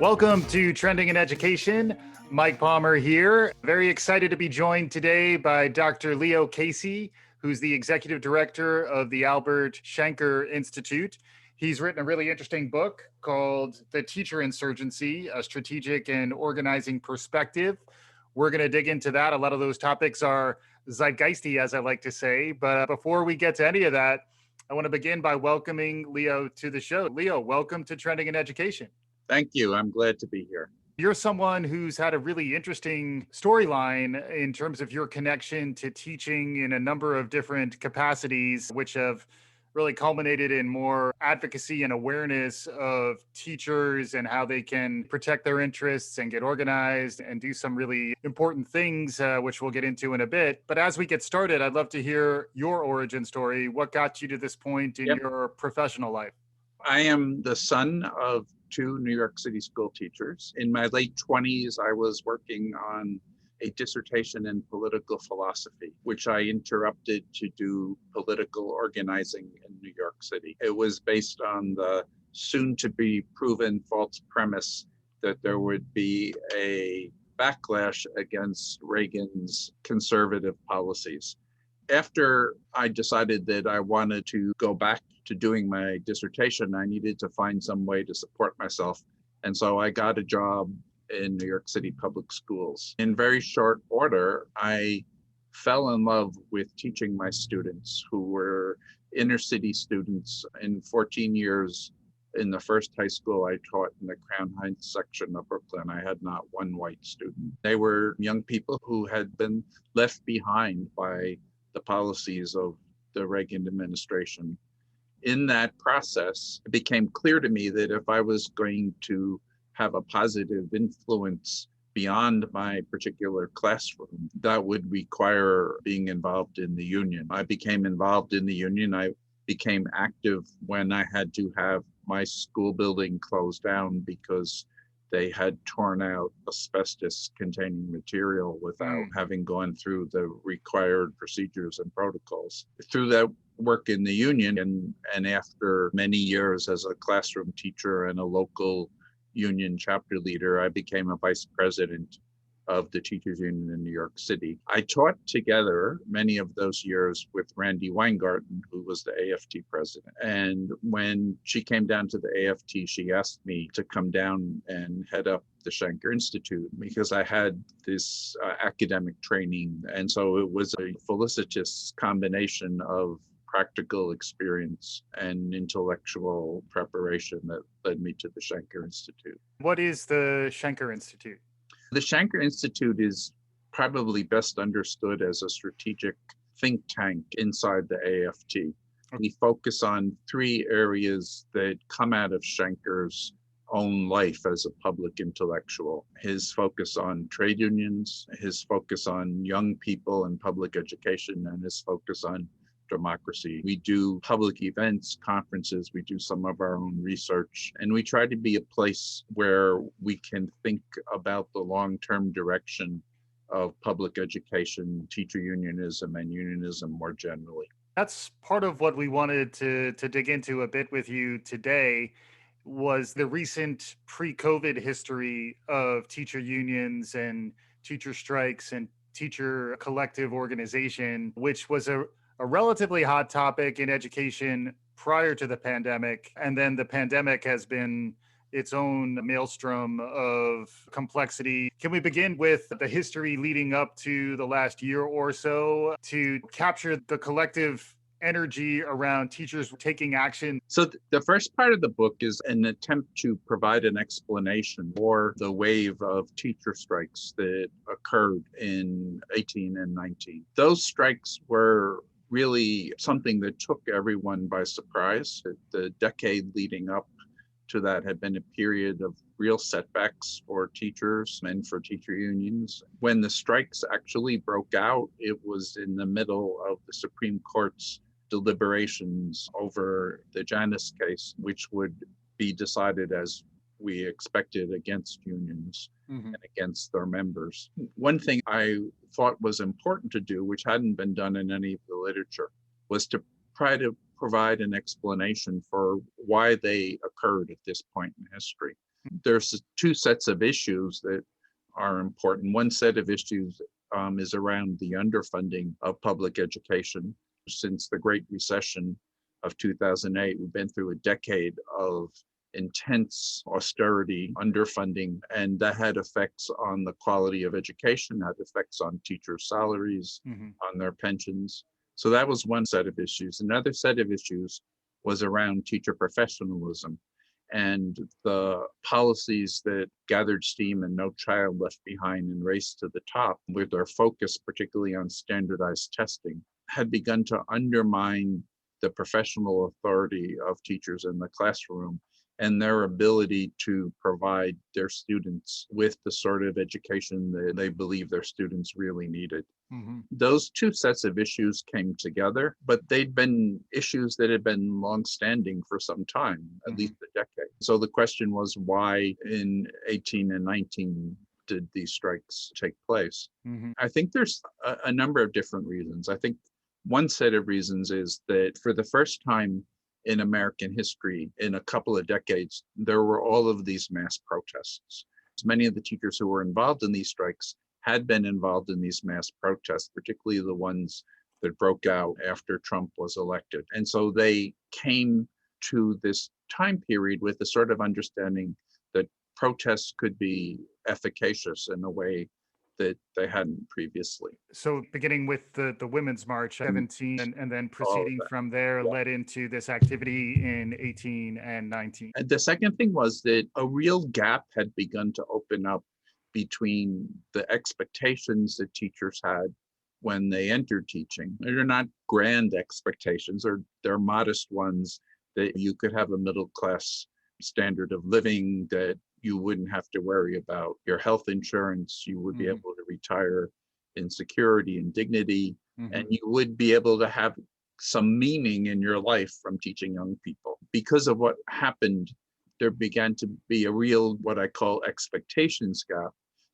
Welcome to Trending in Education. Mike Palmer here. Very excited to be joined today by Dr. Leo Casey, who's the executive director of the Albert Shanker Institute. He's written a really interesting book called The Teacher Insurgency, a strategic and organizing perspective. We're going to dig into that. A lot of those topics are zeitgeisty, as I like to say. But before we get to any of that, I want to begin by welcoming Leo to the show. Leo, welcome to Trending in Education. Thank you. I'm glad to be here. You're someone who's had a really interesting storyline in terms of your connection to teaching in a number of different capacities, which have really culminated in more advocacy and awareness of teachers and how they can protect their interests and get organized and do some really important things, which we'll get into in a bit. But as we get started, I'd love to hear your origin story. What got you to this point in your professional life? I am the son of two New York City school teachers. In my late 20s, I was working on a dissertation in political philosophy, which I interrupted to do political organizing in New York City. It was based on the soon-to-be proven false premise that there would be a backlash against Reagan's conservative policies. After I decided that I wanted to go back to doing my dissertation, I needed to find some way to support myself. And so I got a job in New York City public schools. In very short order, I fell in love with teaching my students, who were inner city students. In 14 years, in the first high school I taught in the Crown Heights section of Brooklyn, I had not one white student. They were young people who had been left behind by the policies of the Reagan administration. In that process, it became clear to me that if I was going to have a positive influence beyond my particular classroom, that would require being involved in the union. I became involved in the union. I became active when I had to have my school building closed down because they had torn out asbestos containing material without having gone through the required procedures and protocols. Through that work in the union and after many years as a classroom teacher and a local union chapter leader, I became a vice president of the Teachers Union in New York City. I taught together many of those years with Randi Weingarten, who was the AFT president. And when she came down to the AFT, she asked me to come down and head up the Shanker Institute because I had this academic training. And so it was a felicitous combination of practical experience and intellectual preparation that led me to the Shanker Institute. What is the Shanker Institute? The Shanker Institute is probably best understood as a strategic think tank inside the AFT. We focus on three areas that come out of Shanker's own life as a public intellectual. His focus on trade unions, his focus on young people and public education, and his focus on democracy. We do public events, conferences, we do some of our own research, and we try to be a place where we can think about the long-term direction of public education, teacher unionism, and unionism more generally. That's part of what we wanted to dig into a bit with you today was the recent pre-COVID history of teacher unions and teacher strikes and teacher collective organization, which was a relatively hot topic in education prior to the pandemic. And then the pandemic has been its own maelstrom of complexity. Can we begin with the history leading up to the last year or so to capture the collective energy around teachers taking action? So the first part of the book is an attempt to provide an explanation for the wave of teacher strikes that occurred in 18 and 19. Those strikes were really something that took everyone by surprise. The decade leading up to that had been a period of real setbacks for teachers and for teacher unions. When the strikes actually broke out, it was in the middle of the Supreme Court's deliberations over the Janus case, which would be decided as we expected against unions and against their members. One thing I thought was important to do, which hadn't been done in any of the literature, was to try to provide an explanation for why they occurred at this point in history. There's two sets of issues that are important. One set of issues is around the underfunding of public education. Since the Great Recession of 2008, we've been through a decade of intense austerity, underfunding, and that had effects on the quality of education, had effects on teachers' salaries, Hmm. on their pensions. So that was one set of issues. Another set of issues was around teacher professionalism and the policies that gathered steam and No Child Left Behind and Race to the Top, with their focus particularly on standardized testing, had begun to undermine the professional authority of teachers in the classroom and their ability to provide their students with the sort of education that they believe their students really needed. Hmm. Those two sets of issues came together, but they'd been issues that had been longstanding for some time, at Hmm. least a decade. So the question was, why in 18 and 19 did these strikes take place? Hmm. I think there's a number of different reasons. I think one set of reasons is that for the first time in American history, in a couple of decades, there were all of these mass protests. Many of the teachers who were involved in these strikes had been involved in these mass protests, particularly the ones that broke out after Trump was elected. And so they came to this time period with a sort of understanding that protests could be efficacious in a way that they hadn't previously. So beginning with the Women's March Mm, 17, and then all of proceeding that. from there Yeah. led into this activity in 18 and 19. And the second thing was that a real gap had begun to open up between the expectations that teachers had when they entered teaching. They're not grand expectations, or they're modest ones, that you could have a middle class standard of living, that you wouldn't have to worry about your health insurance, you would be Hmm. able to retire in security and dignity, and Hmm. you would be able to have some meaning in your life from teaching young people. Because of what happened, there began to be a real, what I call, expectations gap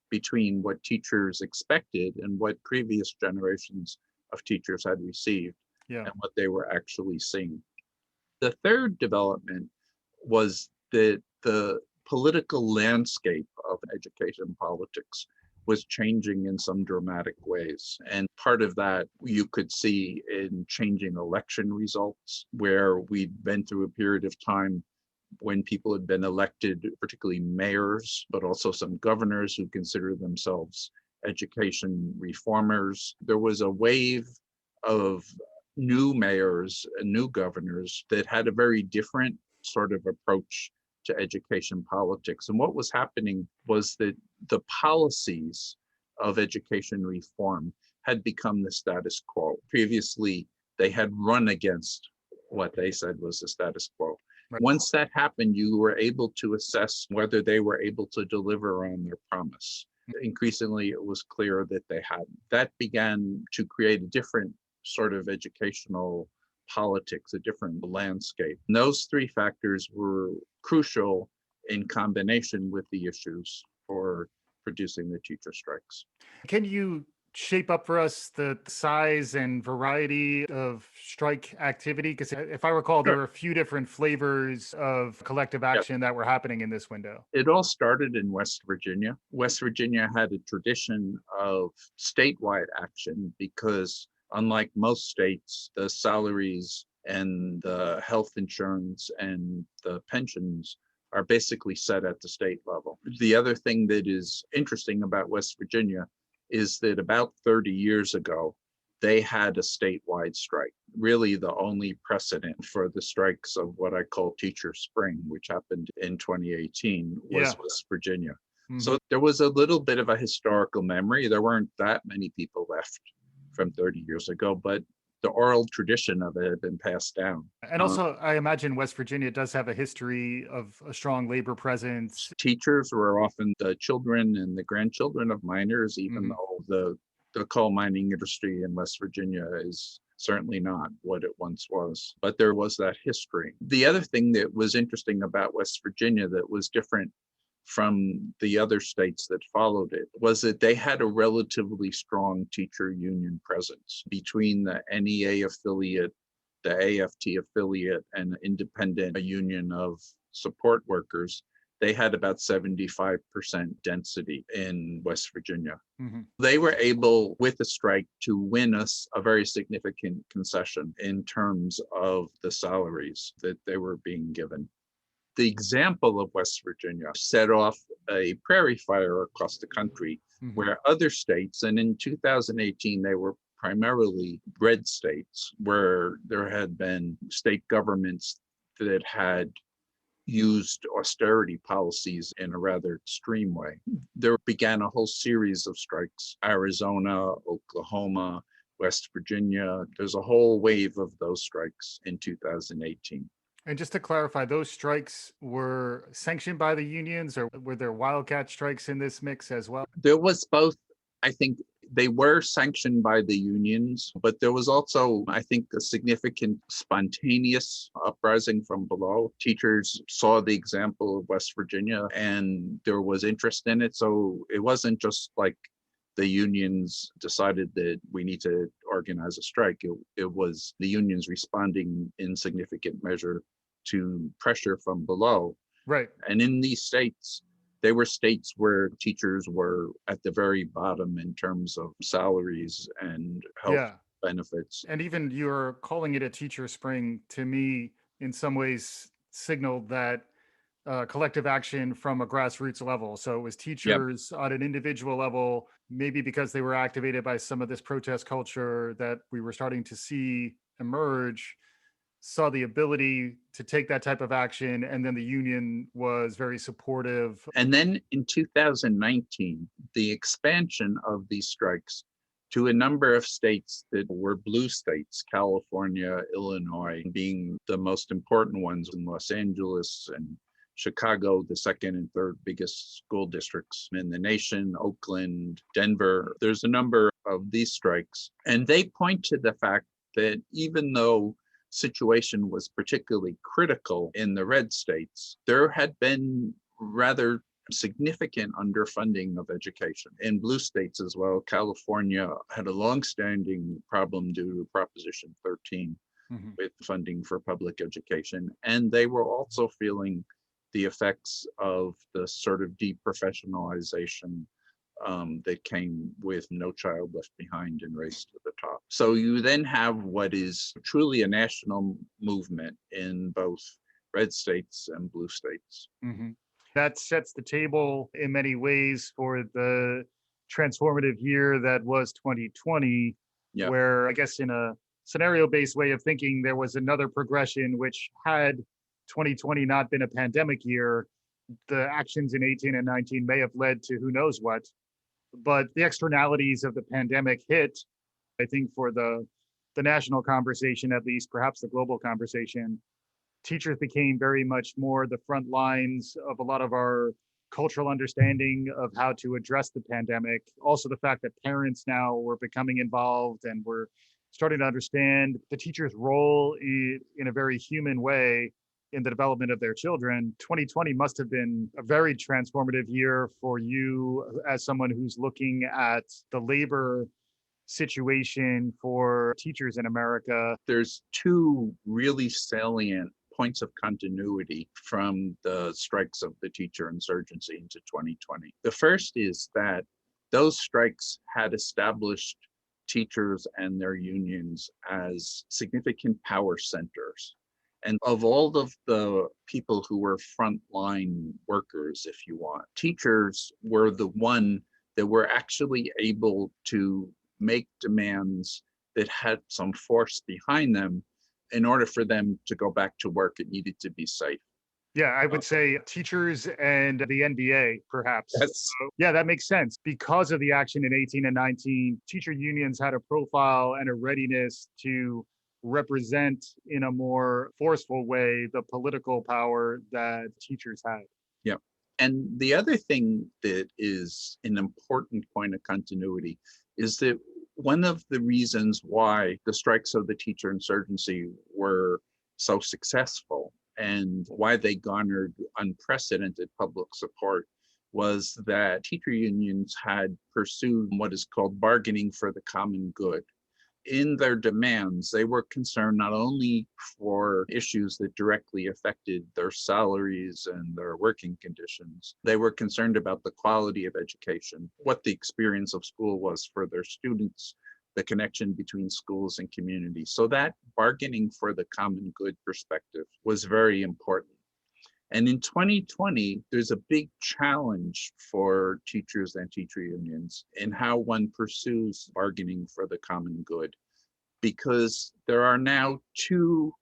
between what teachers expected and what previous generations of teachers had received Yeah. and what they were actually seeing. The third development was that the political landscape of education politics was changing in some dramatic ways. And part of that you could see in changing election results, where we'd been through a period of time when people had been elected, particularly mayors, but also some governors who consider themselves education reformers. There was a wave of new mayors and new governors that had a very different sort of approach to education politics. And what was happening was that the policies of education reform had become the status quo. Previously, they had run against what they said was the status quo. Right. Once that happened, you were able to assess whether they were able to deliver on their promise. Increasingly, it was clear that they hadn't. That began to create a different sort of educational politics, a different landscape. And those three factors were crucial in combination with the issues for producing the teacher strikes. Can you shape up for us the size and variety of strike activity? Because if I recall, there Sure. were a few different flavors of collective Yes. action that were happening in this window. It all started in West Virginia. West Virginia had a tradition of statewide action because, unlike most states, the salaries and the health insurance and the pensions are basically set at the state level. The other thing that is interesting about West Virginia is that about 30 years ago, they had a statewide strike. Really, the only precedent for the strikes of what I call Teacher Spring, which happened in 2018, Yeah. was West Virginia. Hmm. So there was a little bit of a historical memory. There weren't that many people left from 30 years ago, but the oral tradition of it had been passed down. And also, I imagine West Virginia does have a history of a strong labor presence. Teachers were often the children and the grandchildren of miners, even Hmm. though the coal mining industry in West Virginia is certainly not what it once was. But there was that history. The other thing that was interesting about West Virginia that was different from the other states that followed it was that they had a relatively strong teacher union presence between the NEA affiliate, the AFT affiliate, and independent union of support workers. They had about 75% density in West Virginia. Hmm. They were able, with the strike, to win us a very significant concession in terms of the salaries that they were being given. The example of West Virginia set off a prairie fire across the country Hmm. where other states, and in 2018, they were primarily red states, where there had been state governments that had used austerity policies in a rather extreme way. There began a whole series of strikes: Arizona, Oklahoma, West Virginia. There's a whole wave of those strikes in 2018. And just to clarify, those strikes were sanctioned by the unions, or were there wildcat strikes in this mix as well? There was both. I think they were sanctioned by the unions, but there was also, I think, a significant spontaneous uprising from below. Teachers saw the example of West Virginia and there was interest in it. So it wasn't just like the unions decided that we need to organize a strike. It was the unions responding in significant measure to pressure from below. Right. And in these states, they were states where teachers were at the very bottom in terms of salaries and health Yeah. benefits. And even you're calling it a teacher spring, to me, in some ways, signaled that collective action from a grassroots level. So it was Yep. teachers on an individual level, maybe because they were activated by some of this protest culture that we were starting to see emerge, saw the ability to take that type of action. And then the union was very supportive. And then in 2019, the expansion of these strikes to a number of states that were blue states, California, Illinois being the most important ones, in Los Angeles and Chicago, the second and third biggest school districts in the nation, Oakland, Denver. There's a number of these strikes. And they point to the fact that even though situation was particularly critical in the red states, there had been rather significant underfunding of education in blue states as well. California had a longstanding problem due to Proposition 13 Mhm. with funding for public education. And they were also feeling the effects of the sort of deprofessionalization that came with No Child Left Behind and Race to the Top. So you then have what is truly a national movement in both red states and blue states. Mhm. That sets the table in many ways for the transformative year that was 2020, Yeah, where I guess in a scenario based way of thinking, there was another progression, which had 2020 not been a pandemic year, the actions in 18 and 19 may have led to who knows what. But the externalities of the pandemic hit, I think, for the national conversation, at least, perhaps the global conversation, teachers became very much more the front lines of a lot of our cultural understanding of how to address the pandemic. Also, the fact that parents now were becoming involved and were starting to understand the teacher's role in a very human way in the development of their children. 2020 must have been a very transformative year for you as someone who's looking at the labor situation for teachers in America. there's two really salient points of continuity from the strikes of the teacher insurgency into 2020. The first is that those strikes had established teachers and their unions as significant power centers. And of all of the people who were frontline workers, if you want, teachers were the one that were actually able to make demands that had some force behind them. In order for them to go back to work, it needed to be safe. Yeah, I Uh, would say teachers and the NBA, perhaps. That's Yeah, that makes sense. Because of the action in 18 and 19, teacher unions had a profile and a readiness to represent in a more forceful way the political power that teachers had. Yeah. And the other thing that is an important point of continuity is that one of the reasons why the strikes of the teacher insurgency were so successful and why they garnered unprecedented public support was that teacher unions had pursued what is called bargaining for the common good. in their demands, they were concerned not only for issues that directly affected their salaries and their working conditions, they were concerned about the quality of education, what the experience of school was for their students, the connection between schools and communities. So that bargaining for the common good perspective was very important. And in 2020, there's a big challenge for teachers and teacher unions in how one pursues bargaining for the common good, because there are now two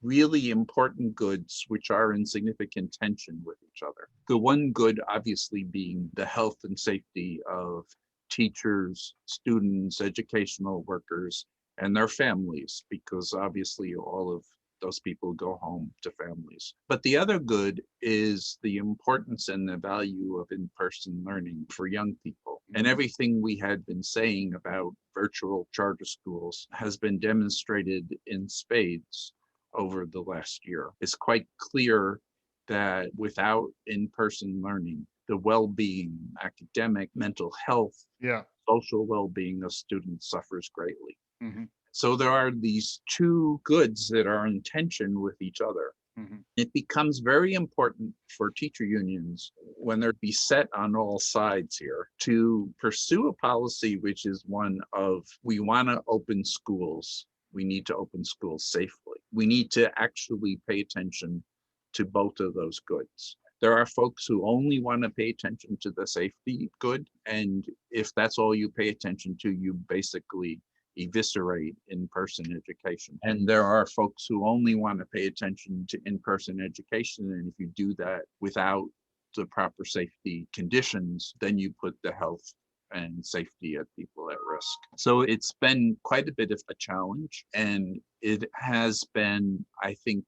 really important goods which are in significant tension with each other. The one good, obviously, being the health and safety of teachers, students, educational workers, and their families, because obviously all of those people go home to families. But the other good is the importance and the value of in-person learning for young people. And everything we had been saying about virtual charter schools has been demonstrated in spades over the last year. It's quite clear that without in-person learning, the well-being, academic, mental health, Yeah. social well-being of students suffers greatly. Hmm. So there are these two goods that are in tension with each other. Hmm. It becomes very important for teacher unions, when they're beset on all sides here, to pursue a policy which is one of, we want to open schools. We need to open schools safely. We need to actually pay attention to both of those goods. There are folks who only want to pay attention to the safety good. And if that's all you pay attention to, you basically eviscerate in-person education. And there are folks who only want to pay attention to in-person education. And if you do that without the proper safety conditions, then you put the health and safety of people at risk. So it's been quite a bit of a challenge, and it has been, I think,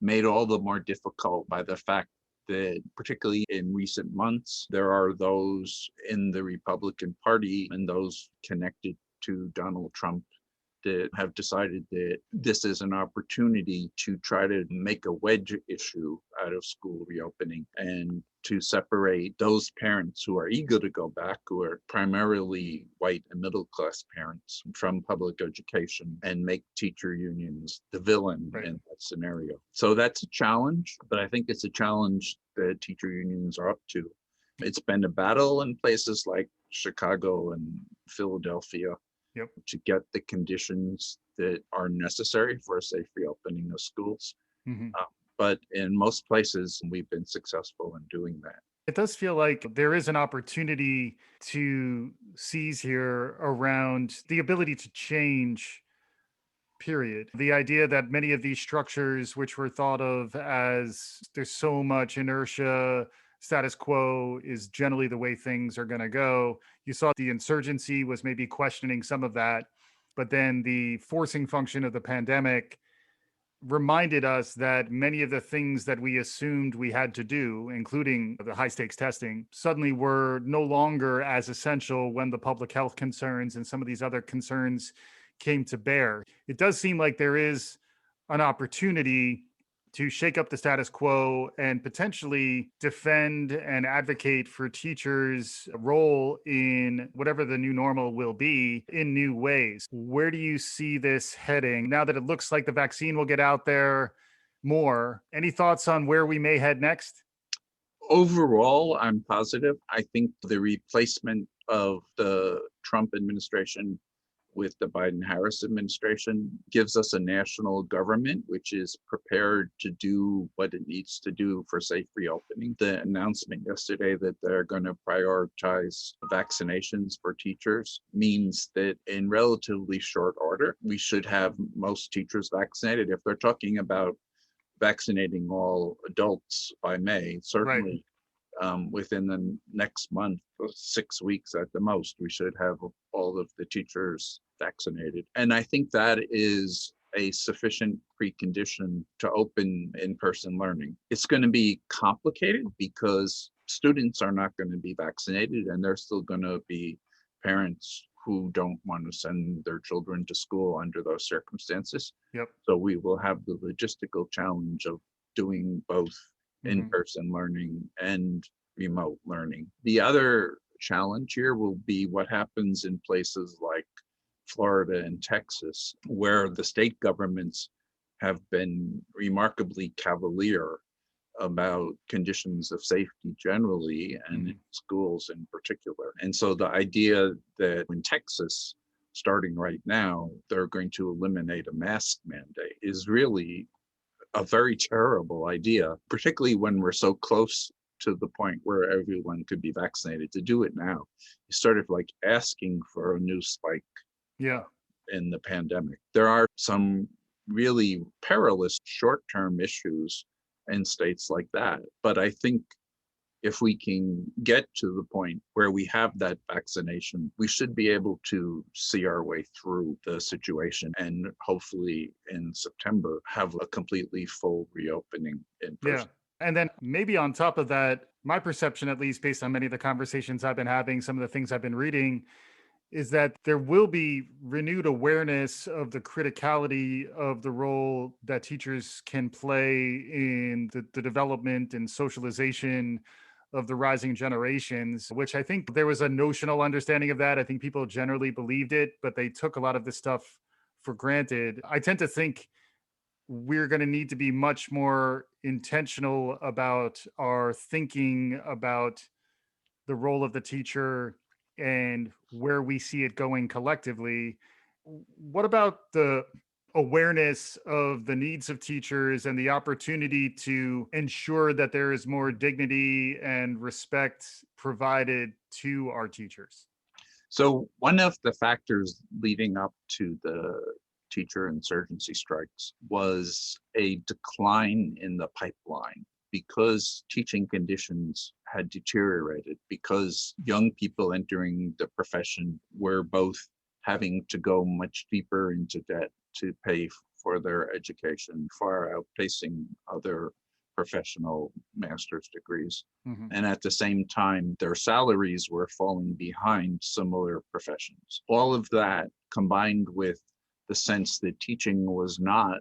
made all the more difficult by the fact that, particularly in recent months, there are those in the Republican Party and those connected to Donald Trump that have decided that this is an opportunity to try to make a wedge issue out of school reopening, and to separate those parents who are eager to go back, who are primarily white and middle class parents, from public education, and make teacher unions the villain Right. in that scenario. So that's a challenge, but I think it's a challenge that teacher unions are up to. It's been a battle in places like Chicago and Philadelphia, Yep. to get the conditions that are necessary for a safe reopening of schools. Hmm. But in most places, we've been successful in doing that. It does feel like there is an opportunity to seize here around the ability to change, period. The idea that many of these structures, which were thought of as there's so much inertia, status quo is generally the way things are going to go. You saw the insurgency was maybe questioning some of that, but then the forcing function of the pandemic reminded us that many of the things that we assumed we had to do, including the high stakes testing, suddenly were no longer as essential when the public health concerns and some of these other concerns came to bear. It does seem like there is an opportunity to shake up the status quo and potentially defend and advocate for teachers' role in whatever the new normal will be in new ways. Where do you see this heading now that it looks like the vaccine will get out there more? Any thoughts on where we may head next? Overall, I'm positive. I think the replacement of the Trump administration with the Biden-Harris administration gives us a national government which is prepared to do what it needs to do for safe reopening. The announcement yesterday that they're going to prioritize vaccinations for teachers means that in relatively short order, we should have most teachers vaccinated. If they're talking about vaccinating all adults by May, Right. certainly within the next month, 6 weeks at the most, we should have all of the teachers vaccinated. And I think that is a sufficient precondition to open in-person learning. It's going to be complicated because students are not going to be vaccinated, and there's still going to be parents who don't want to send their children to school under those circumstances. Yep. So we will have the logistical challenge of doing both Hmm. in-person learning and remote learning. The other challenge here will be what happens in places like Florida and Texas, where the state governments have been remarkably cavalier about conditions of safety generally and in Mhm. schools in particular. And so the idea that in Texas, starting right now, they're going to eliminate a mask mandate is really a very terrible idea, particularly when we're so close to the point where everyone could be vaccinated. To do it now is sort of like asking for a new spike Yeah. in the pandemic. There are some really perilous short-term issues in states like that. But I think if we can get to the point where we have that vaccination, we should be able to see our way through the situation and hopefully in September have a completely full reopening in Yeah. person. And then maybe on top of that, my perception, at least based on many of the conversations I've been having, some of the things I've been reading, is that there will be renewed awareness of the criticality of the role that teachers can play in the development and socialization of the rising generations, which I think there was a notional understanding of that. I think people generally believed it, but they took a lot of this stuff for granted. I tend to think we're going to need to be much more intentional about our thinking about the role of the teacher and where we see it going collectively. What about the awareness of the needs of teachers and the opportunity to ensure that there is more dignity and respect provided to our teachers? So one of the factors leading up to the teacher insurgency strikes was a decline in the pipeline because teaching conditions had deteriorated, because young people entering the profession were both having to go much deeper into debt to pay for their education, far outpacing other professional master's degrees. Mhm. And at the same time, their salaries were falling behind similar professions. All of that combined with the sense that teaching was not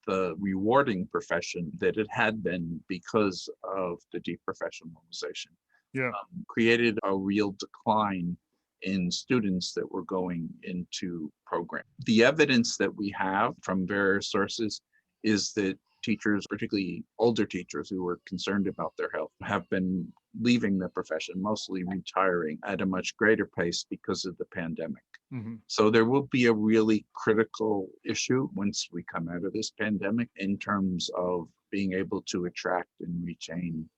the rewarding profession that it had been because of the deprofessionalization, Yeah. created a real decline in students that were going into program. The evidence that we have from various sources is that teachers, particularly older teachers who were concerned about their health, have been leaving the profession, mostly retiring at a much greater pace because of the pandemic. Mhm. So there will be a really critical issue once we come out of this pandemic in terms of being able to attract and retain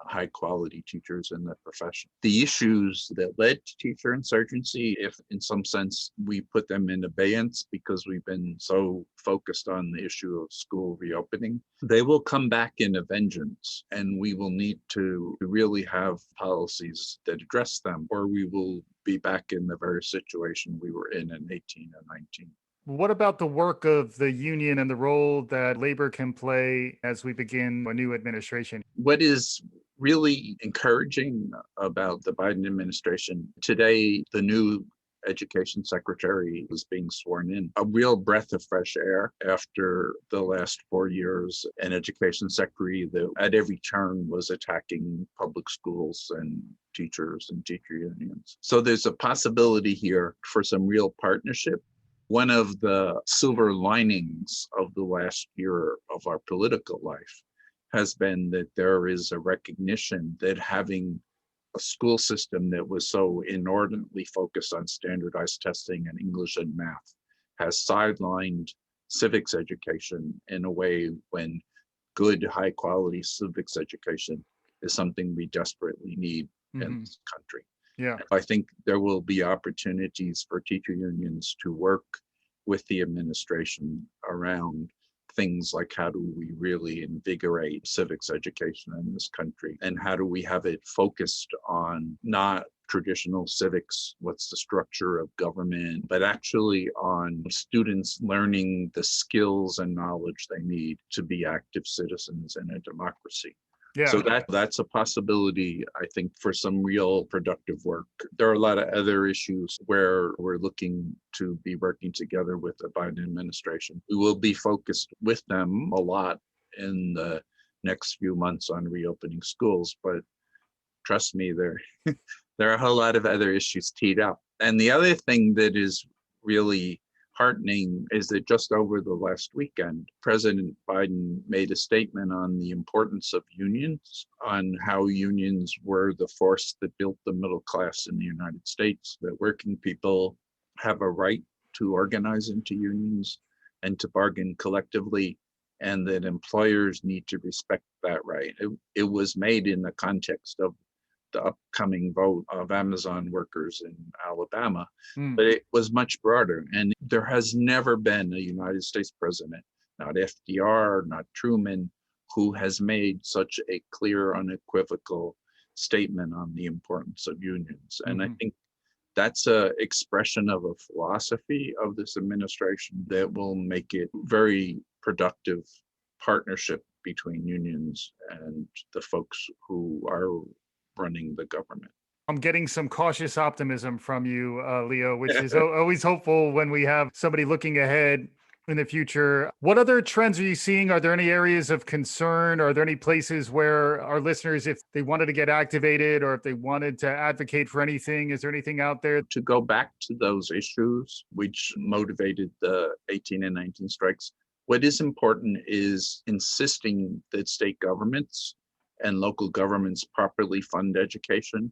high quality teachers in the profession. The issues that led to teacher insurgency, if in some sense we put them in abeyance because we've been so focused on the issue of school reopening, they will come back in a vengeance, and we will need to really have policies that address them, or we will be back in the very situation we were in 18 and 19. What about the work of the union and the role that labor can play as we begin a new administration? What is really encouraging about the Biden administration today, the new education secretary is being sworn in. A real breath of fresh air after the last 4 years, an education secretary that at every turn was attacking public schools and teachers and teacher unions. So there's a possibility here for some real partnership. One of the silver linings of the last year of our political life has been that there is a recognition that having a school system that was so inordinately focused on standardized testing and English and math has sidelined civics education in a way when good, high quality civics education is something we desperately need in Mhm. this country. Yeah. I think there will be opportunities for teacher unions to work with the administration around things like how do we really invigorate civics education in this country, and how do we have it focused on not traditional civics, what's the structure of government, but actually on students learning the skills and knowledge they need to be active citizens in a democracy. So Yeah. that's a possibility, I think, for some real productive work. There are a lot of other issues where we're looking to be working together with the Biden administration. We will be focused with them a lot in the next few months on reopening schools, but trust me, there are a whole lot of other issues teed up. And the other thing that is really heartening is that just over the last weekend, President Biden made a statement on the importance of unions, on how unions were the force that built the middle class in the United States, that working people have a right to organize into unions and to bargain collectively, and that employers need to respect that right. It was made in the context of the upcoming vote of Amazon workers in Alabama, Mm. but it was much broader. And there has never been a United States president, not FDR, not Truman, who has made such a clear, unequivocal statement on the importance of unions. And I Hmm. think that's a expression of a philosophy of this administration that will make it very productive partnership between unions and the folks who are running the government. I'm getting some cautious optimism from you, Leo, which is always hopeful when we have somebody looking ahead in the future. What other trends are you seeing? Are there any areas of concern? Are there any places where our listeners, if they wanted to get activated or if they wanted to advocate for anything, is there anything out there? To go back to those issues which motivated the 18 and 19 strikes, what is important is insisting that state governments and local governments properly fund education.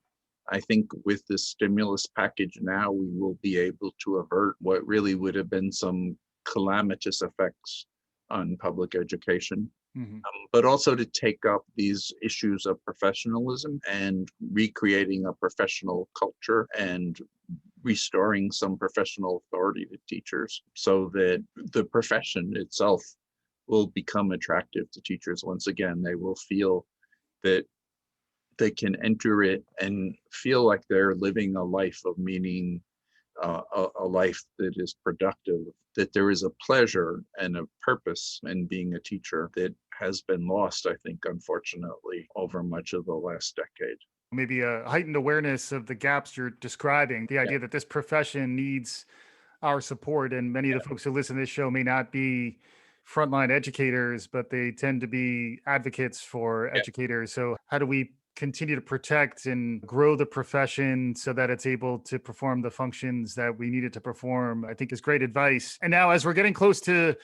I think with this stimulus package now, we will be able to avert what really would have been some calamitous effects on public education, Hmm. but also to take up these issues of professionalism and recreating a professional culture and restoring some professional authority to teachers so that the profession itself will become attractive to teachers. Once again, they will feel that they can enter it and feel like they're living a life of meaning, a life that is productive, that there is a pleasure and a purpose in being a teacher that has been lost, I think, unfortunately, over much of the last decade. Maybe a heightened awareness of the gaps you're describing, the Yeah, idea that this profession needs our support. And many of the yeah, folks who listen to this show may not be frontline educators, but they tend to be advocates for yeah. educators. So, how do we continue to protect and grow the profession so that it's able to perform the functions that we need it to perform? I think is great advice. And now, as we're getting close to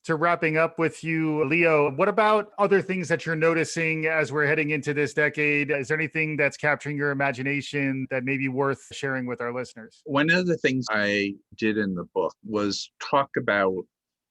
wrapping up with you, Leo, what about other things that you're noticing as we're heading into this decade? Is there anything that's capturing your imagination that may be worth sharing with our listeners? One of the things I did in the book was talk about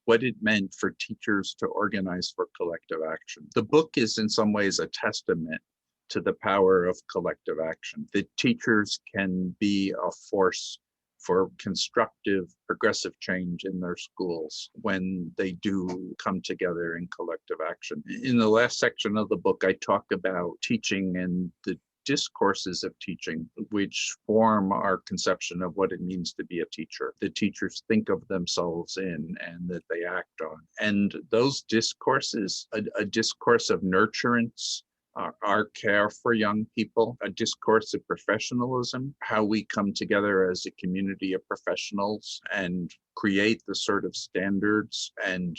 what it meant for teachers to organize for collective action. The book is in some ways a testament to the power of collective action, that teachers can be a force for constructive, progressive change in their schools when they do come together in collective action. In the last section of the book, I talk about teaching and the discourses of teaching, which form our conception of what it means to be a teacher, the teachers think of themselves in and that they act on. And those discourses, a discourse of nurturance, our care for young people, a discourse of professionalism, how we come together as a community of professionals and create the sort of standards and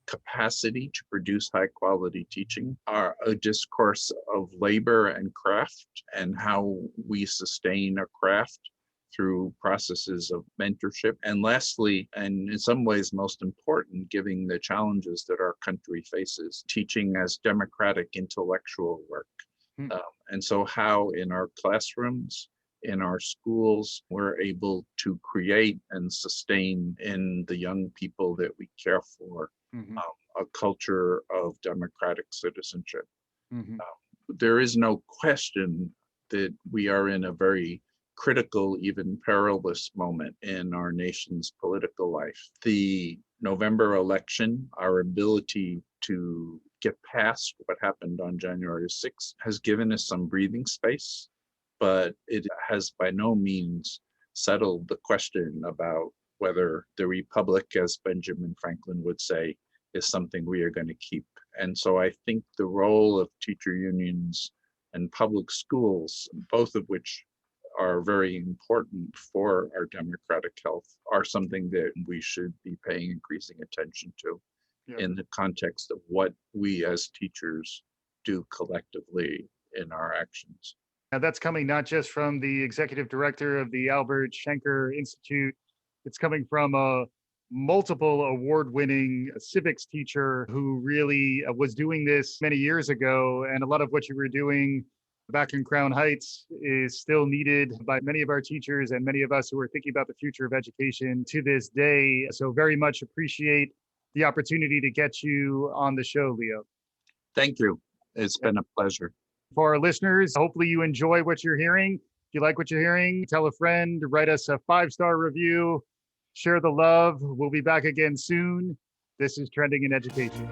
capacity to produce high quality teaching, are a discourse of labor and craft and how we sustain a craft through processes of mentorship. And lastly, and in some ways most important, given the challenges that our country faces, teaching as democratic intellectual work. Hmm. And so how in our classrooms, in our schools, we're able to create and sustain in the young people that we care for Hmm. a culture of democratic citizenship. Hmm. There is no question that we are in a very critical, even perilous moment in our nation's political life. The November election, our ability to get past what happened on January 6th, has given us some breathing space, but it has by no means settled the question about whether the republic, as Benjamin Franklin would say, is something we are going to keep. And so I think the role of teacher unions and public schools, both of which are very important for our democratic health, are something that we should be paying increasing attention to Yeah. in the context of what we as teachers do collectively in our actions. Now, that's coming not just from the executive director of the Albert Schenker Institute, It's coming from a multiple award-winning civics teacher who really was doing this many years ago. And a lot of what you were doing back in Crown Heights is still needed by many of our teachers and many of us who are thinking about the future of education to this day. So very much appreciate the opportunity to get you on the show, Leo. Thank you. It's been a pleasure. For our listeners, hopefully you enjoy what you're hearing. If you like what you're hearing, tell a friend, write us a 5-star review, share the love. We'll be back again soon. This is Trending in Education.